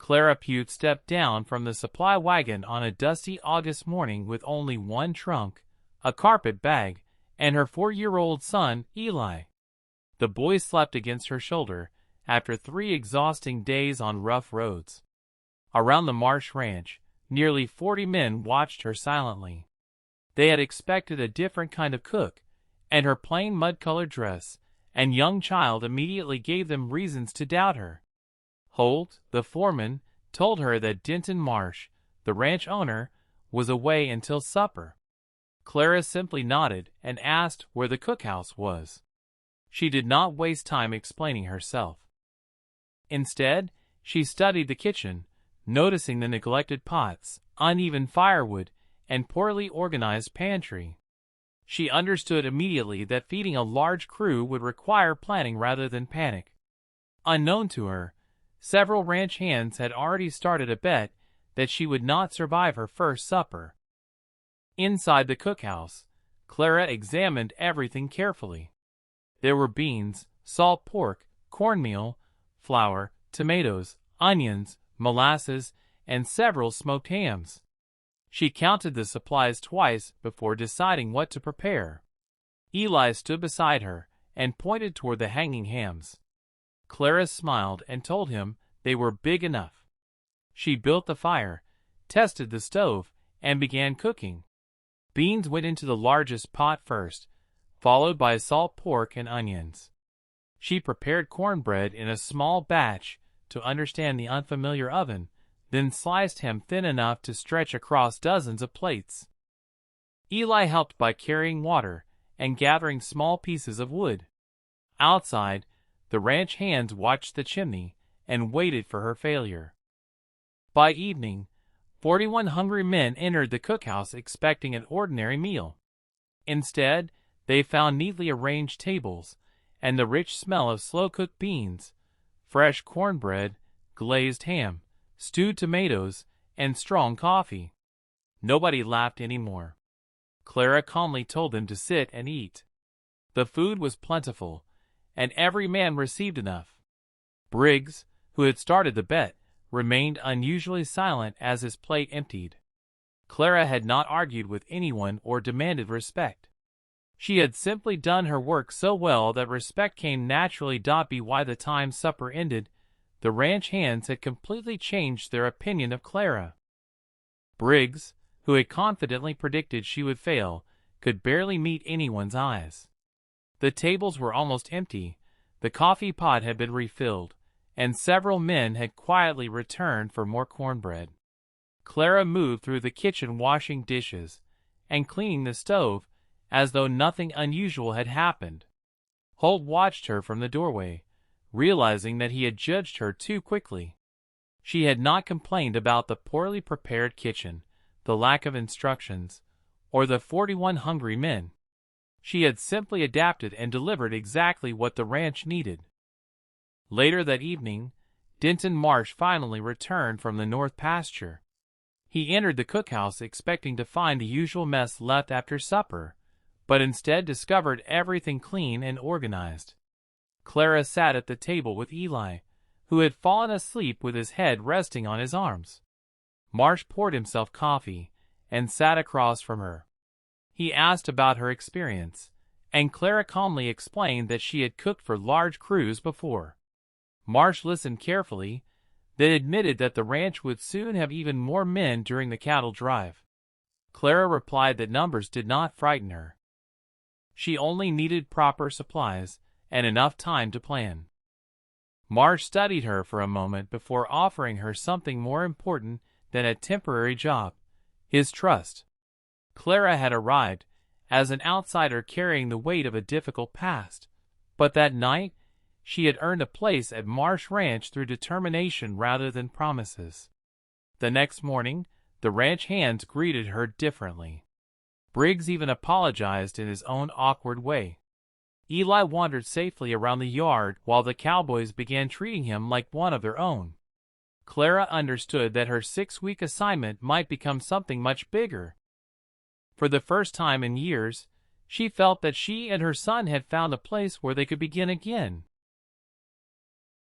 Clara Pruitt stepped down from the supply wagon on a dusty August morning with only one trunk, a carpet bag, and her 4-year-old son, Eli. The boy slept against her shoulder after 3 exhausting days on rough roads. Around the Marsh ranch, nearly 40 men watched her silently. They had expected a different kind of cook, and her plain mud-colored dress and young child immediately gave them reasons to doubt her. Holt, the foreman, told her that Denton Marsh, the ranch owner, was away until supper. Clara simply nodded and asked where the cookhouse was. She did not waste time explaining herself. Instead, she studied the kitchen, noticing the neglected pots, uneven firewood, and poorly organized pantry. She understood immediately that feeding a large crew would require planning rather than panic. Unknown to her, several ranch hands had already started a bet that she would not survive her first supper. Inside the cookhouse, Clara examined everything carefully. There were beans, salt pork, cornmeal, flour, tomatoes, onions, molasses, and several smoked hams. She counted the supplies twice before deciding what to prepare. Eli stood beside her and pointed toward the hanging hams. Clara smiled and told him they were big enough. She built the fire, tested the stove, and began cooking. Beans went into the largest pot first, followed by salt pork and onions. She prepared cornbread in a small batch to understand the unfamiliar oven, then sliced ham thin enough to stretch across dozens of plates. Eli helped by carrying water and gathering small pieces of wood. Outside, the ranch hands watched the chimney and waited for her failure. By evening, 41 hungry men entered the cookhouse expecting an ordinary meal. Instead, they found neatly arranged tables and the rich smell of slow-cooked beans, fresh cornbread, glazed ham, stewed tomatoes, and strong coffee. Nobody laughed anymore. Clara calmly told them to sit and eat. The food was plentiful, and every man received enough. Briggs, who had started the bet, remained unusually silent as his plate emptied. Clara had not argued with anyone or demanded respect. She had simply done her work so well that respect came naturally. By the time supper ended, the ranch hands had completely changed their opinion of Clara. Briggs, who had confidently predicted she would fail, could barely meet anyone's eyes. The tables were almost empty, the coffee pot had been refilled, and several men had quietly returned for more cornbread. Clara moved through the kitchen washing dishes and cleaning the stove as though nothing unusual had happened. Holt watched her from the doorway, realizing that he had judged her too quickly. She had not complained about the poorly prepared kitchen, the lack of instructions, or the 41 hungry men. She had simply adapted and delivered exactly what the ranch needed. Later that evening, Denton Marsh finally returned from the north pasture. He entered the cookhouse expecting to find the usual mess left after supper, but instead discovered everything clean and organized. Clara sat at the table with Eli, who had fallen asleep with his head resting on his arms. Marsh poured himself coffee and sat across from her. He asked about her experience, and Clara calmly explained that she had cooked for large crews before. Marsh listened carefully, then admitted that the ranch would soon have even more men during the cattle drive. Clara replied that numbers did not frighten her. She only needed proper supplies and enough time to plan. Marsh studied her for a moment before offering her something more important than a temporary job: his trust. Clara had arrived as an outsider carrying the weight of a difficult past, but that night she had earned a place at Marsh Ranch through determination rather than promises. The next morning, the ranch hands greeted her differently. Briggs even apologized in his own awkward way. Eli wandered safely around the yard while the cowboys began treating him like one of their own. Clara understood that her 6-week assignment might become something much bigger. For the first time in years, she felt that she and her son had found a place where they could begin again.